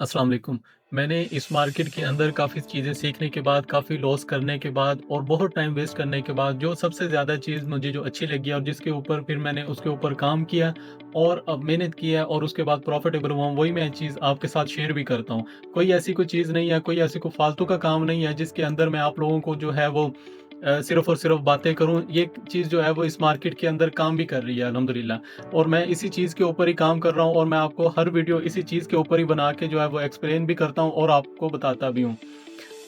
अस्सलाम वालेकुम। मैंने इस मार्केट के अंदर काफ़ी चीज़ें सीखने के बाद, काफ़ी लॉस करने के बाद और बहुत टाइम वेस्ट करने के बाद जो सबसे ज़्यादा चीज़ मुझे जो अच्छी लगी और जिसके ऊपर फिर मैंने उसके ऊपर काम किया और अब मेहनत किया और उसके बाद प्रॉफ़िटेबल हुआ, वही मैं चीज़ आपके साथ शेयर भी करता हूँ। कोई ऐसी कोई चीज़ नहीं है, कोई ऐसी कोई फ़ालतू का काम नहीं है जिसके अंदर मैं आप लोगों को जो है वो सिर्फ़ और सिर्फ़ बातें करूँ। ये चीज़ जो है वो इस मार्केट के अंदर काम भी कर रही है अल्हम्दुलिल्लाह। और मैं इसी चीज़ के ऊपर ही काम कर रहा हूँ और मैं आपको हर वीडियो इसी चीज़ के ऊपर ही बना के जो है वो एक्सप्लेन भी करता हूँ और आपको बताता भी हूँ।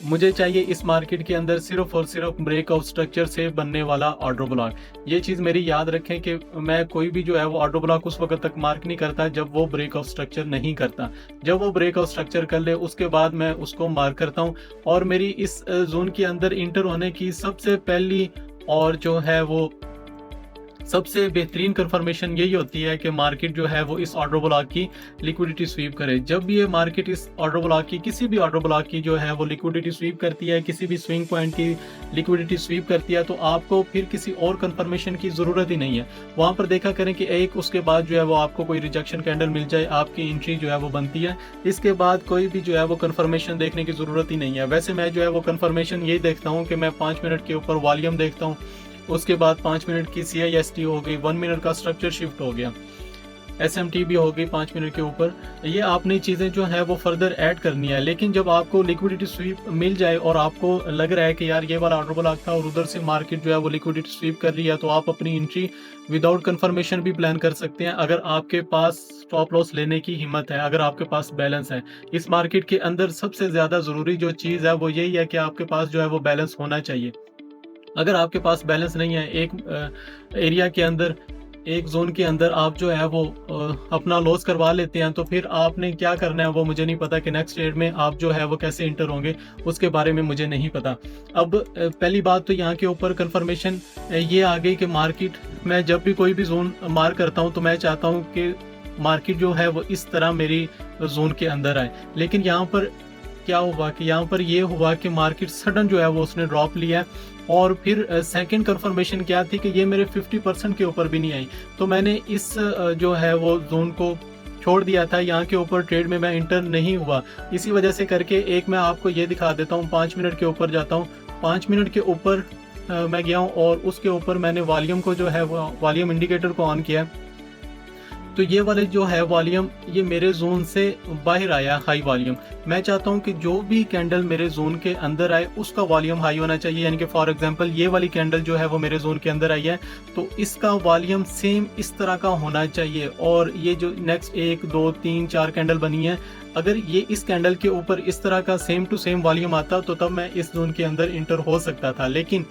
मुझे चाहिए इस मार्केट के अंदर सिर्फ़ और सिर्फ़ ब्रेकआउट स्ट्रक्चर से बनने वाला ऑर्डर ब्लॉक। ये चीज़ मेरी याद रखें कि मैं कोई भी जो है वो ऑर्डर ब्लॉक उस वक़्त तक मार्क नहीं करता जब वो ब्रेकआउट स्ट्रक्चर नहीं करता। जब वो ब्रेकआउट स्ट्रक्चर कर ले उसके बाद मैं उसको मार्क करता हूँ और मेरी इस ज़ोन के अंदर एंटर होने की सबसे पहली और जो है वो सबसे बेहतरीन कन्फर्मेशन यही होती है कि मार्केट जो है वो इस ऑर्डर ब्लॉक की लिक्विडिटी स्वीप करे। जब भी ये मार्केट इस ऑर्डर ब्लॉक की किसी भी ऑर्डर ब्लॉक की जो है वो लिक्विडिटी स्वीप करती है, किसी भी स्विंग पॉइंट की लिक्विडिटी स्वीप करती है, तो आपको फिर किसी और कन्फर्मेशन की ज़रूरत ही नहीं है। वहाँ पर देखा करें कि एक उसके बाद जो है वो आपको कोई रिजेक्शन कैंडल मिल जाए, आपकी एंट्री जो है वो बनती है। इसके बाद कोई भी जो है वो कन्फर्मेशन देखने की ज़रूरत ही नहीं है। वैसे मैं जो है वो कन्फर्मेशन यही देखता हूँ कि मैं 5 मिनट के ऊपर वॉल्यूम देखता हूँ। उसके बाद 5 मिनट की CIST हो गई, 1 मिनट का स्ट्रक्चर शिफ्ट हो गया, SMT भी हो गई 5 मिनट के ऊपर। ये आपने चीज़ें जो है वो फर्दर ऐड करनी है। लेकिन जब आपको लिक्विडिटी स्वीप मिल जाए और आपको लग रहा है कि यार ये वाला ऑर्डर ब्लॉक था और उधर से मार्केट जो है वो लिक्विडिटी स्वीप कर रही है, तो आप अपनी एंट्री विदाउट कन्फर्मेशन भी प्लान कर सकते हैं अगर आपके पास स्टॉप लॉस लेने की हिम्मत है, अगर आपके पास बैलेंस है। इस मार्केट के अंदर सबसे ज़्यादा ज़रूरी जो चीज़ है वो यही है कि आपके पास जो है वो बैलेंस होना चाहिए। अगर आपके पास बैलेंस नहीं है, एक एरिया के अंदर, एक ज़ोन के अंदर आप जो है वो अपना लॉस करवा लेते हैं, तो फिर आपने क्या करना है वो मुझे नहीं पता कि नेक्स्ट ट्रेड में आप जो है वो कैसे एंटर होंगे, उसके बारे में मुझे नहीं पता। अब पहली बात तो यहाँ के ऊपर कन्फर्मेशन ये आ गई कि मार्केट, मैं जब भी कोई भी ज़ोन मार्क करता हूँ, तो मैं चाहता हूँ कि मार्केट जो है वो इस तरह मेरी ज़ोन के अंदर आए। लेकिन यहाँ पर क्या हुआ कि यहाँ पर ये हुआ कि मार्केट सडन जो है वो उसने ड्रॉप लिया और फिर सेकंड कंफर्मेशन क्या थी कि ये मेरे 50% के ऊपर भी नहीं आई। तो मैंने इस जो है वो ज़ोन को छोड़ दिया था, यहाँ के ऊपर ट्रेड में मैं इंटर नहीं हुआ। इसी वजह से करके एक मैं आपको ये दिखा देता हूँ, 5 मिनट के ऊपर जाता हूँ। 5 मिनट के ऊपर मैं गया हूँ और उसके ऊपर मैंने वॉल्यूम को जो है वो वॉल्यूम इंडिकेटर को ऑन किया। तो ये वाले जो है वॉल्यूम, ये मेरे ज़ोन से बाहर आया हाई वॉल्यूम। मैं चाहता हूँ कि जो भी कैंडल मेरे ज़ोन के अंदर आए उसका वॉल्यूम हाई होना चाहिए। यानी कि फॉर एग्जांपल ये वाली कैंडल जो है वो मेरे ज़ोन के अंदर आई है, तो इसका वॉल्यूम सेम इस तरह का होना चाहिए। और ये जो नेक्स्ट 1, 2, 3, 4 कैंडल बनी है, अगर ये इस कैंडल के ऊपर इस तरह का सेम टू सेम वॉल्यूम आता तो तब मैं इस ज़ोन के अंदर इंटर हो सकता था। लेकिन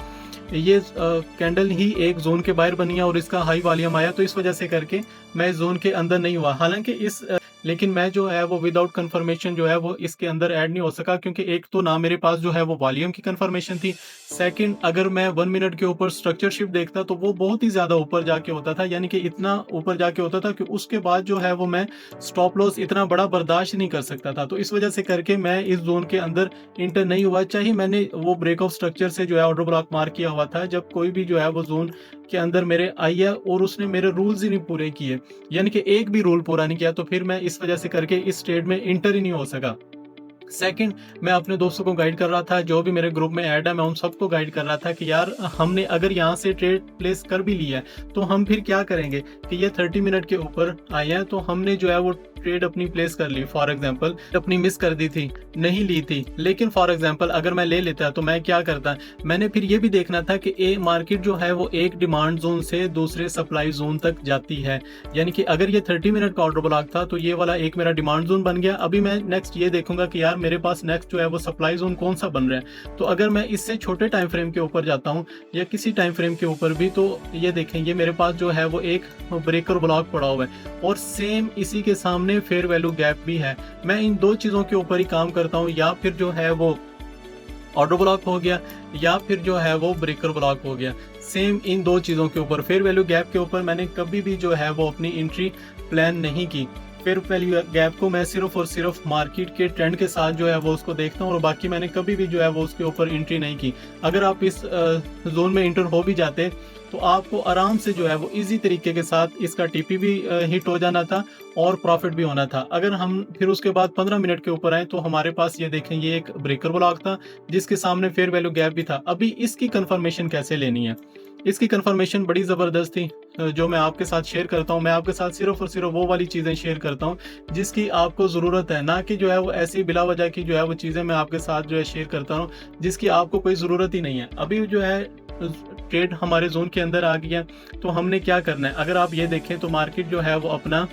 ये कैंडल ही एक ज़ोन के बाहर बनी है और इसका हाई वॉल्यूम आया, तो इस वजह से करके मैं ज़ोन के अंदर नहीं हुआ। हालाँकि लेकिन मैं जो है वो विदाउट कन्फर्मेशन जो है वो इसके अंदर ऐड नहीं हो सका, क्योंकि एक तो ना मेरे पास जो है वो वॉल्यूम की कन्फर्मेशन थी। सेकंड, अगर मैं 1 मिनट के ऊपर स्ट्रक्चर शिफ्ट देखता तो वो बहुत ही ज़्यादा ऊपर जाके होता था, यानी कि इतना ऊपर जाके होता था कि उसके बाद जो है वो मैं स्टॉप लॉस इतना बड़ा बर्दाश्त नहीं कर सकता था। तो इस वजह से करके मैं इस ज़ोन के अंदर इंटर नहीं हुआ, चाहे मैंने वो ब्रेकआउट स्ट्रक्चर से जो है ऑर्डर ब्लॉक मार्क किया हुआ था। जब कोई भी जो है वो ज़ोन के अंदर मेरे आई है और उसने मेरे रूल्स ही नहीं पूरे किए, यानी कि एक भी रूल पूरा नहीं किया, तो फिर मैं इस वजह से करके इस ट्रेड में इंटर ही नहीं हो सका। सेकंड, मैं अपने दोस्तों को गाइड कर रहा था, जो भी मेरे ग्रुप में ऐड है, मैं उन सबको गाइड कर रहा था कि यार हमने अगर यहाँ से ट्रेड प्लेस कर भी लिया है तो हम फिर क्या करेंगे कि ये 30 मिनट के ऊपर आए हैं, तो हमने जो है वो ट्रेड अपनी प्लेस कर ली। फॉर एग्जांपल अपनी मिस कर दी थी, नहीं ली थी, लेकिन फॉर एग्जांपल अगर मैं ले लेता तो मैं क्या करता, मैंने फिर ये भी देखना था कि ए मार्केट जो है वो एक डिमांड जोन से दूसरे सप्लाई जोन तक जाती है। यानी कि अगर ये 30 मिनट का ऑर्डर ब्लॉक था तो ये वाला एक मेरा डिमांड जोन बन गया। अभी मैं नेक्स्ट ये देखूंगा कि यार मेरे पास नेक्स्ट जो है वो सप्लाई जोन कौन सा बन रहा है। तो अगर मैं इससे छोटे टाइम फ्रेम के ऊपर जाता हूँ या किसी टाइम फ्रेम के ऊपर भी, तो ये देखें ये मेरे पास जो है वो एक ब्रेकर ब्लॉक पड़ा हुआ है और सेम इसी के सामने फेयर वैल्यू गैप भी है। मैं इन दो चीज़ों के ऊपर ही काम करता हूँ, या फिर जो है वो ऑर्डर ब्लॉक हो गया या फिर जो है वो ब्रेकर ब्लॉक हो गया। सेम इन दो चीज़ों के ऊपर, फेयर वैल्यू गैप के ऊपर मैंने कभी भी जो है वो अपनी एंट्री प्लान नहीं की। फेयर वैल्यू गैप को मैं सिर्फ और सिर्फ मार्केट के ट्रेंड के साथ जो है वो उसको देखता हूँ, और बाकी मैंने कभी भी जो है वो उसके ऊपर एंट्री नहीं की। अगर आप इस जोन में इंटर हो भी जाते तो आपको आराम से जो है वो इजी तरीके के साथ इसका टीपी भी हिट हो जाना था और प्रॉफिट भी होना था। अगर हम फिर उसके बाद 15 मिनट के ऊपर आए तो हमारे पास ये देखें, ये एक ब्रेकर ब्लॉक था जिसके सामने फेयर वैल्यू गैप भी था। अभी इसकी कंफर्मेशन कैसे लेनी है? इसकी कंफर्मेशन बड़ी ज़बरदस्त थी, जो मैं आपके साथ शेयर करता हूँ। मैं आपके साथ सिर्फ और सिर्फ वो वाली चीज़ें शेयर करता हूँ जिसकी आपको ज़रूरत है, ना कि जो है वो ऐसी बिला वजह की जो है वो चीज़ें मैं आपके साथ जो है शेयर करता हूँ जिसकी आपको कोई ज़रूरत ही नहीं है। अभी जो है ट्रेड हमारे जोन के अंदर आ गया, तो हमने क्या करना है? अगर आप ये देखें तो मार्केट जो है वो अपना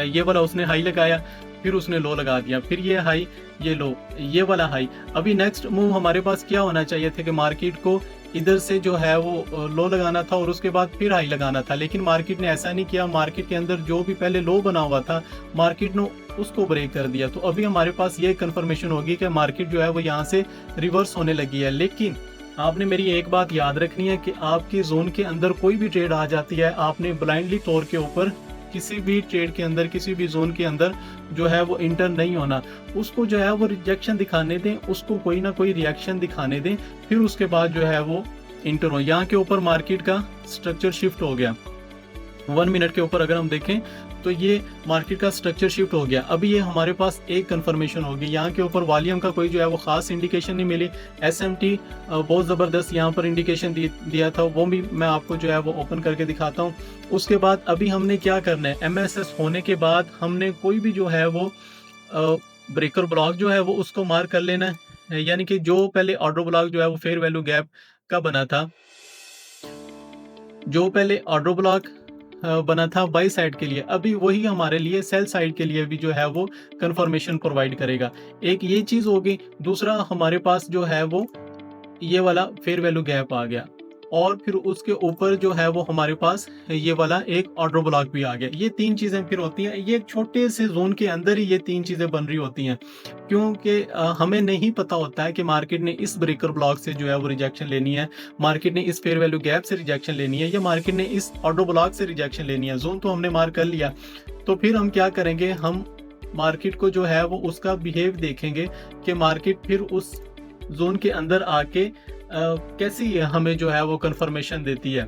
ये वाला उसने हाई लगाया, फिर उसने लो लगा दिया, फिर ये हाई, ये लो, ये वाला हाई। अभी नेक्स्ट मूव हमारे पास क्या होना चाहिए था कि मार्केट को इधर से जो है वो लो लगाना था और उसके बाद फिर हाई लगाना था, लेकिन मार्केट ने ऐसा नहीं किया। मार्केट के अंदर जो भी पहले लो बना हुआ था मार्केट ने उसको ब्रेक कर दिया। तो अभी हमारे पास ये कंफर्मेशन होगी कि मार्केट जो है वो यहाँ से रिवर्स होने लगी है। लेकिन आपने मेरी एक बात याद रखनी है कि आपकी जोन के अंदर कोई भी ट्रेड आ जाती है, आपने ब्लाइंडली तौर के ऊपर किसी भी ट्रेड के अंदर, किसी भी जोन के अंदर जो है वो इंटर नहीं होना। उसको जो है वो रिजेक्शन दिखाने दें, उसको कोई ना कोई रिएक्शन दिखाने दें, फिर उसके बाद जो है वो इंटर हो। यहाँ के ऊपर मार्केट का स्ट्रक्चर शिफ्ट हो गया। 1 मिनट के ऊपर अगर हम देखें तो ये मार्केट का स्ट्रक्चर शिफ्ट हो गया। अभी ये हमारे पास एक कंफर्मेशन होगी। यहाँ के ऊपर वॉल्यूम का कोई जो है वो खास इंडिकेशन नहीं मिली। SMT बहुत ज़बरदस्त यहाँ पर इंडिकेशन दिया था, वो भी मैं आपको जो है वो ओपन करके दिखाता हूँ। उसके बाद अभी हमने क्या करना है, MSS होने के बाद हमने कोई भी जो है वो ब्रेकर ब्लॉक जो है वो उसको मार्क कर लेना है। यानी कि जो पहले ऑर्डर ब्लॉक जो है वो फेयर वैल्यू गैप का बना था, जो पहले ऑर्डर ब्लॉक बना था बाई साइड के लिए, अभी वही हमारे लिए सेल साइड के लिए भी जो है वो कंफर्मेशन प्रोवाइड करेगा। एक ये चीज होगी। दूसरा हमारे पास जो है वो ये वाला फेयर वैल्यू गैप आ गया, और फिर उसके ऊपर जो है वो हमारे पास ये वाला एक ऑर्डर ब्लॉक भी आ गया। ये 3 चीजें फिर होती हैं। ये एक छोटे से जोन के अंदर ही ये 3 चीजें बन रही होती हैं, क्योंकि हमें नहीं पता होता है कि मार्केट ने इस ब्रेकर ब्लॉक से जो है वो रिजेक्शन लेनी है, मार्केट ने इस फेयर वैल्यू गैप से रिजेक्शन लेनी है, या मार्केट ने इस ऑर्डर ब्लॉक से रिजेक्शन लेनी है। जोन तो हमने मार्क कर लिया, तो फिर हम क्या करेंगे, हम मार्केट को जो है वो उसका बिहेव देखेंगे कि मार्केट फिर उस जोन के अंदर आके कैसी हमें जो है वो कंफर्मेशन देती है।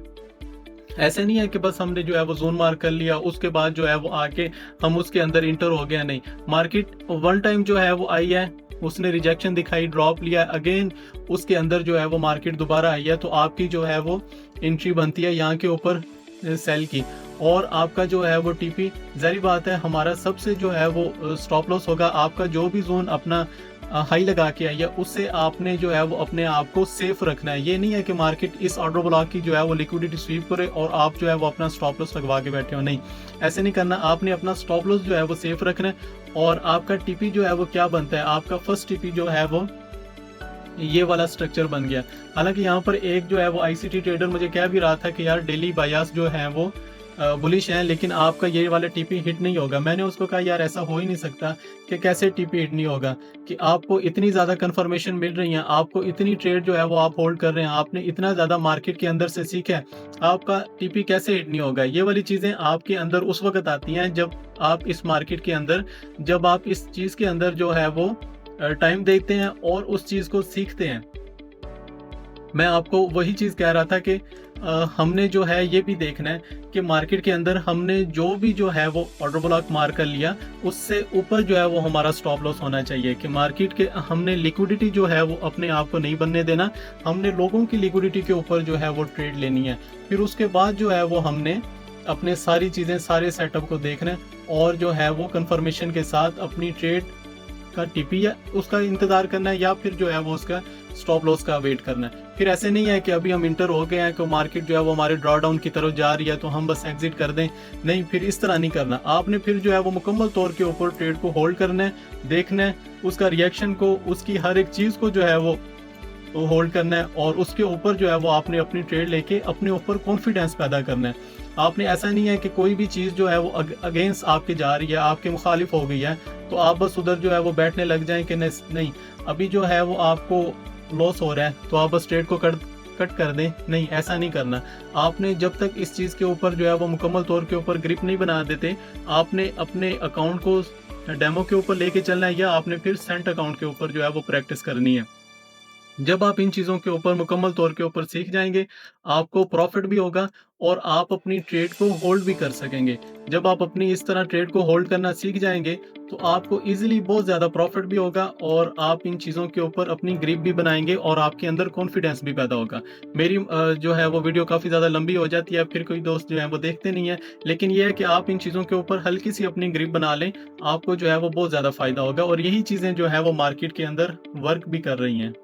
ऐसे नहीं है कि बस हमने जो है वो जोन मार्क कर लिया, उसके बाद जो है वो आके हम उसके अंदर इंटर हो गया। नहीं, मार्केट 1 टाइम जो है वो आई है, उसने रिजेक्शन दिखाई, ड्रॉप लिया, अगेन उसके अंदर जो है वो मार्केट दोबारा आई है, तो आपकी जो है वो एंट्री बनती है यहाँ के ऊपर सेल की, और आपका जो है वो टीपी, जारी बात है हमारा सबसे जो है वो स्टॉप लॉस होगा। आपका जो भी जोन अपना हाई लगा के आई है उससे आपने जो है वो अपने आप को सेफ रखना है। ये नहीं है कि मार्केट इस ऑर्डर ब्लॉक की जो है वो लिक्विडिटी स्वीप करे और आप जो है वो अपना स्टॉप लॉस लगवा के बैठे हो। नहीं, ऐसे नहीं करना। आपने अपना स्टॉप लॉस जो है वो सेफ रखना है, और आपका टीपी जो है वो क्या बनता है, आपका फर्स्ट टीपी जो है वो ये वाला स्ट्रक्चर बन गया। हालांकि यहाँ पर एक जो है वो ICT ट्रेडर मुझे कह भी रहा था कि यार डेली बायास जो है वो बुलिश है, लेकिन आपका ये वाला टीपी हिट नहीं होगा। मैंने उसको कहा यार ऐसा हो ही नहीं सकता कि कैसे टीपी हिट नहीं होगा, कि आपको इतनी ज़्यादा कंफर्मेशन मिल रही है, आपको इतनी ट्रेड जो है वो आप होल्ड कर रहे हैं, आपने इतना ज़्यादा मार्केट के अंदर से सीखा है, आपका टीपी कैसे हिट नहीं होगा। ये वाली चीज़ें आपके अंदर उस वक्त आती हैं जब आप इस मार्केट के अंदर, जब आप इस चीज़ के अंदर जो है वो टाइम देते हैं और उस चीज़ को सीखते हैं। मैं आपको वही चीज़ कह रहा था कि हमने जो है ये भी देखना है कि मार्केट के अंदर हमने जो भी जो है वो ऑर्डर ब्लॉक मार कर लिया, उससे ऊपर जो है वो हमारा स्टॉप लॉस होना चाहिए, कि मार्केट के हमने लिक्विडिटी जो है वो अपने आप को नहीं बनने देना, हमने लोगों की लिक्विडिटी के ऊपर जो है वो ट्रेड लेनी है। फिर उसके बाद जो है वो हमने अपने सारी चीज़ें, सारे सेटअप को देखना है, और जो है वो कंफर्मेशन के साथ अपनी ट्रेड का टीपी या उसका इंतजार करना है, या फिर जो है वो उसका स्टॉप लॉस का वेट करना है। फिर ऐसे नहीं है कि अभी हम इंटर हो गए हैं कि मार्केट जो है वो हमारे ड्रॉ डाउन की तरफ जा रही है तो हम बस एग्जिट कर दें। नहीं, फिर इस तरह नहीं करना। आपने फिर जो है वो मुकम्मल तौर के ऊपर ट्रेड को होल्ड करना है, देखना है उसका रिएक्शन को, उसकी हर एक चीज़ को जो है वो होल्ड करना है, और उसके ऊपर जो है वो आपने अपनी ट्रेड लेके अपने ऊपर कॉन्फिडेंस पैदा करना है। आपने ऐसा नहीं है कि कोई भी चीज़ जो है वो अगेंस्ट आपके जा रही है, आपके मुखालिफ हो गई है, तो आप बस उधर जो है वो बैठने लग जाएं कि नहीं, अभी जो है वो आपको लॉस हो रहा है तो आप बस ट्रेड को कट कर दें, नहीं ऐसा नहीं करना। आपने जब तक इस चीज़ के ऊपर जो है वो मुकम्मल तौर के ऊपर ग्रिप नहीं बना देते, आपने अपने अकाउंट को डेमो के ऊपर लेके चलना है या आपने फिर सेंट अकाउंट के ऊपर जो है वो प्रैक्टिस करनी है। जब आप इन चीज़ों के ऊपर मुकम्मल तौर के ऊपर सीख जाएँगे, आपको प्रॉफ़िट भी होगा और आप अपनी ट्रेड को होल्ड भी कर सकेंगे। जब आप अपनी इस तरह ट्रेड को होल्ड करना सीख जाएँगे, तो आपको ईज़िली बहुत ज़्यादा प्रॉफ़िट भी होगा और आप इन चीज़ों के ऊपर अपनी ग्रिप भी बनाएँगे और आपके अंदर कॉन्फिडेंस भी पैदा होगा। मेरी जो है वो वीडियो काफ़ी ज़्यादा लंबी हो जाती है, फिर कोई दोस्त जो है वो देखते नहीं है। लेकिन ये है कि आप इन चीज़ों के ऊपर हल्की-सी अपनी ग्रिप बना लें, आपको जो है वो बहुत ज़्यादा फ़ायदा होगा और यही चीज़ें जो है वो मार्केट के अंदर वर्क भी कर रही हैं।